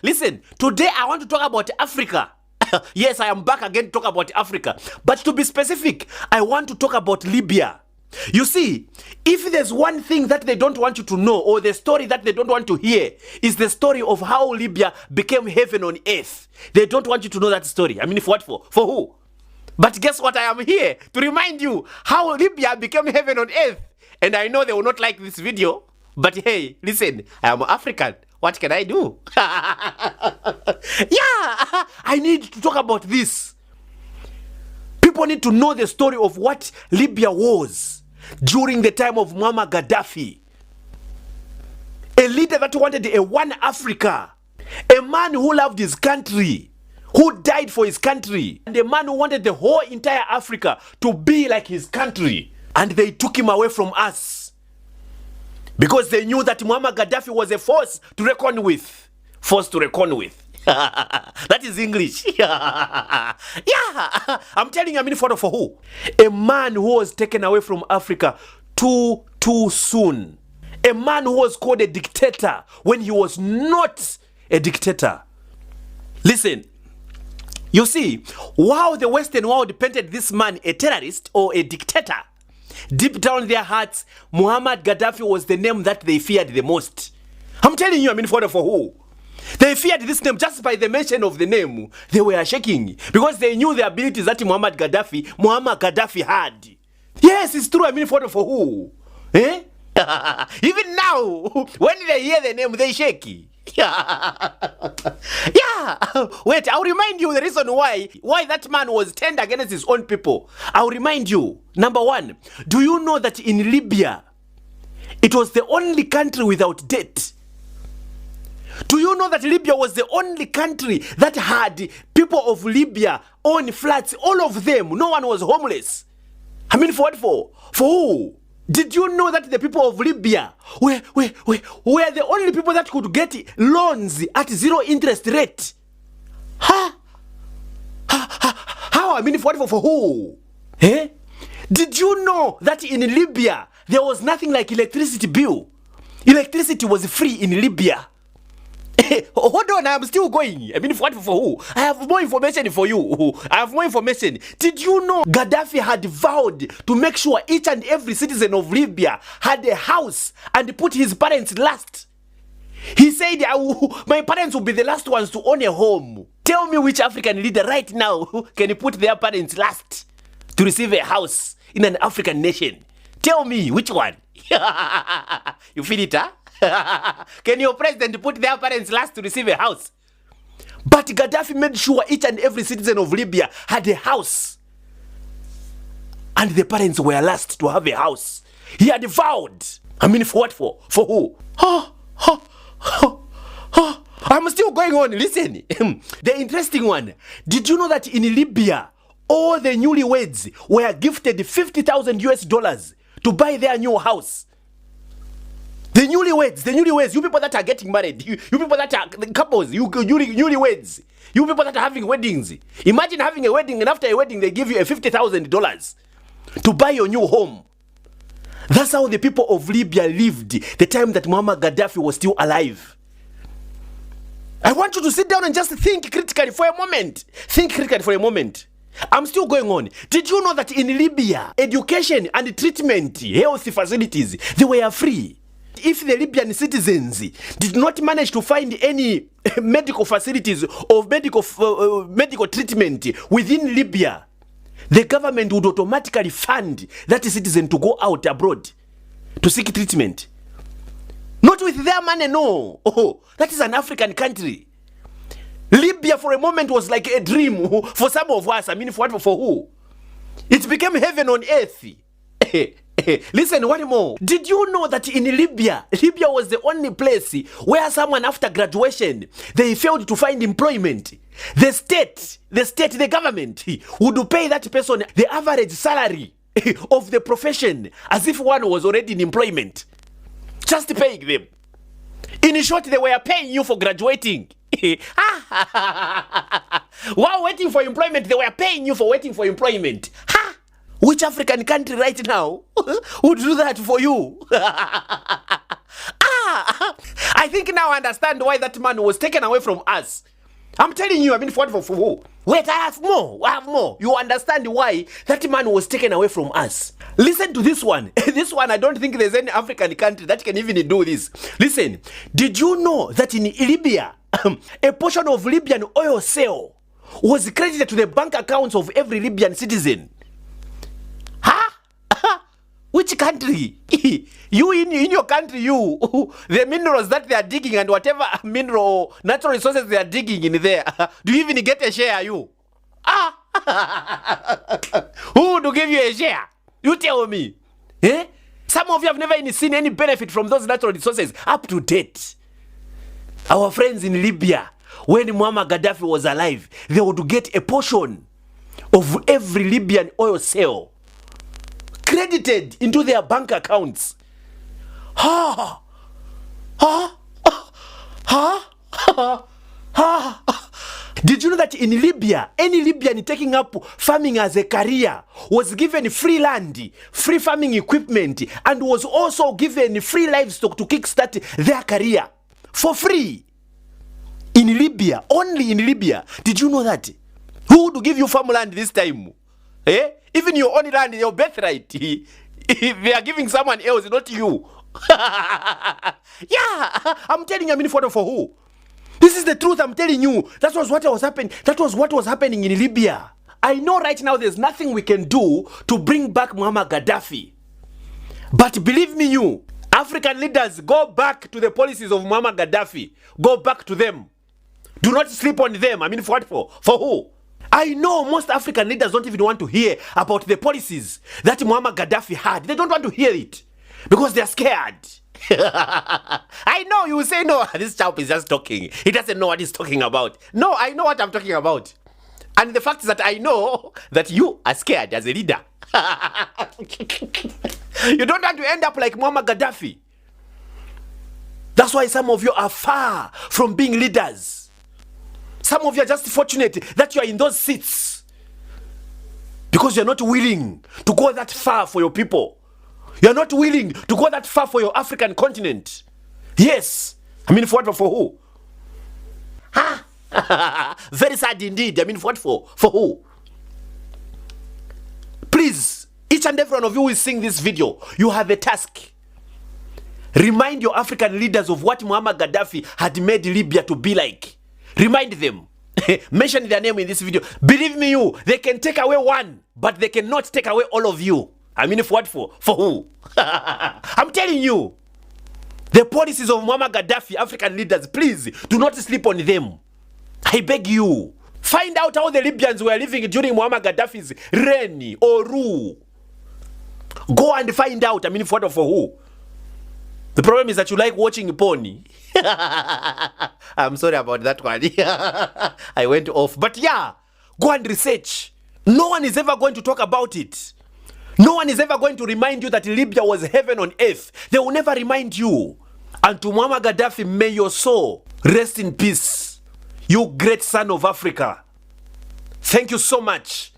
Listen, today I want to talk about Africa. Yes, I am back again to talk about Africa. But to be specific, I want to talk about Libya. You see, if there's one thing that they don't want you to know, or the story that they don't want to hear, is the story of how Libya became heaven on earth. They don't want you to know that story. I mean, for what for? For who? But guess what? I am here to remind you how Libya became heaven on earth. And I know they will not like this video, but hey, listen, I am African. What can I do? Yeah, I need to talk about this. People need to know the story of what Libya was during the time of Muammar Gaddafi. A leader that wanted a one Africa. A man who loved his country, who died for his country. And a man who wanted the whole entire Africa to be like his country. And they took him away from us. Because they knew that Muammar Gaddafi was a force to reckon with. Force to reckon with. That is English. Yeah, I'm telling you, I mean, for who? A man who was taken away from Africa too soon. A man who was called a dictator when he was not a dictator. Listen, you see, while the Western world painted this man a terrorist or a dictator, deep down in their hearts, Muammar Gaddafi was the name that they feared the most. I'm telling you, I mean, for who? They feared this name just by the mention of the name. They were shaking because they knew the abilities that Muammar Gaddafi had. Yes, it's true. I mean, for who? Eh? Even now, when they hear the name, they shake. Yeah. Wait, I'll remind you the reason why that man was turned against his own people. I'll remind you. Number one, do you know that in Libya, it was the only country without debt? Do you know that Libya was the only country that had people of Libya own flats, all of them? No one was homeless. I mean, for what for? For who? Did you know that the people of Libya were the only people that could get loans at zero interest rate? Huh? How? I mean, for what for who? Eh? Did you know that in Libya there was nothing like electricity bill? Electricity was free in Libya. Hold on, I'm still going. I mean, for who? I have more information for you. I have more information. Did you know Gaddafi had vowed to make sure each and every citizen of Libya had a house and put his parents last? He said, my parents will be the last ones to own a home. Tell me which African leader right now can put their parents last to receive a house in an African nation. Tell me which one. You feel it, huh? Can your president put their parents last to receive a house? But Gaddafi made sure each and every citizen of Libya had a house. And the parents were last to have a house. He had vowed. I mean, for what for? For who? I'm still going on. Listen. The interesting one. Did you know that in Libya, all the newlyweds were gifted $50,000 to buy their new house? The newlyweds, you people that are getting married, you people that are couples, you newlyweds, you people that are having weddings. Imagine having a wedding and after a wedding they give you a $50,000 to buy your new home. That's how the people of Libya lived the time that Muammar Gaddafi was still alive. I want you to sit down and just think critically for a moment. Think critically for a moment. I'm still going on. Did you know that in Libya, education and treatment, health facilities, they were free? If the Libyan citizens did not manage to find any medical facilities or medical treatment within Libya, the government would automatically fund that citizen to go out abroad to seek treatment. Not with their money, no. Oh, that is an African country. Libya for a moment was like a dream for some of us. I mean, for who? It became heaven on earth. Listen, one more. Did you know that in Libya was the only place where someone after graduation, they failed to find employment? The government would pay that person the average salary of the profession as if one was already in employment. Just paying them. In short, they were paying you for graduating. While waiting for employment, they were paying you for waiting for employment. Which African country right now would do that for you? I think now I understand why that man was taken away from us. I'm telling you, I mean, for who? Wait, I have more. You understand why that man was taken away from us. Listen to this one. This one, I don't think there's any African country that can even do this. Listen, did you know that in Libya, a portion of Libyan oil sale was credited to the bank accounts of every Libyan citizen? Huh? Which country? You in your country, the minerals that they are digging and whatever mineral natural resources they are digging in there, do you even get a share, you? Who to give you a share? You tell me. Eh? Some of you have never even seen any benefit from those natural resources up to date. Our friends in Libya, when Muammar Gaddafi was alive, they would get a portion of every Libyan oil sale credited into their bank accounts. Did you know that in Libya, any Libyan taking up farming as a career was given free land, free farming equipment, and was also given free livestock to kickstart their career for free? In Libya, only in Libya. Did you know that? Who would give you farmland this time? Eh? Even your own land, your birthright, they are giving someone else, not you. Yeah, I'm telling you, I mean, for who? This is the truth, I'm telling you. That was what was happening. That was what was happening in Libya. I know right now there's nothing we can do to bring back Muammar Gaddafi. But believe me, you African leaders, go back to the policies of Muammar Gaddafi. Go back to them. Do not sleep on them. I mean, for what for? For who? I know most African leaders don't even want to hear about the policies that Muammar Gaddafi had. They don't want to hear it because they're scared. I know you will say, no, this chap is just talking. He doesn't know what he's talking about. No, I know what I'm talking about. And the fact is that I know that you are scared as a leader. You don't want to end up like Muammar Gaddafi. That's why some of you are far from being leaders. Some of you are just fortunate that you are in those seats because you're not willing to go that far for your people. You're not willing to go that far for your African continent. Yes. I mean, for what? For who? Very sad indeed. I mean, what for? For who? Please, each and every one of you who is seeing this video, you have a task. Remind your African leaders of what Muammar Gaddafi had made Libya to be like. Remind them. Mention their name in this video. Believe me, they can take away one, but they cannot take away all of you. I mean, for what for? For who? I'm telling you. The policies of Muammar Gaddafi, African leaders, please do not sleep on them. I beg you. Find out how the Libyans were living during Muammar Gaddafi's reign or rule. Go and find out. I mean, for what for who? The problem is that you like watching porn. I'm sorry about that one. I went off. But yeah, go and research. No one is ever going to talk about it. No one is ever going to remind you that Libya was heaven on earth. They will never remind you. And to Muammar Gaddafi, may your soul rest in peace. You great son of Africa. Thank you so much.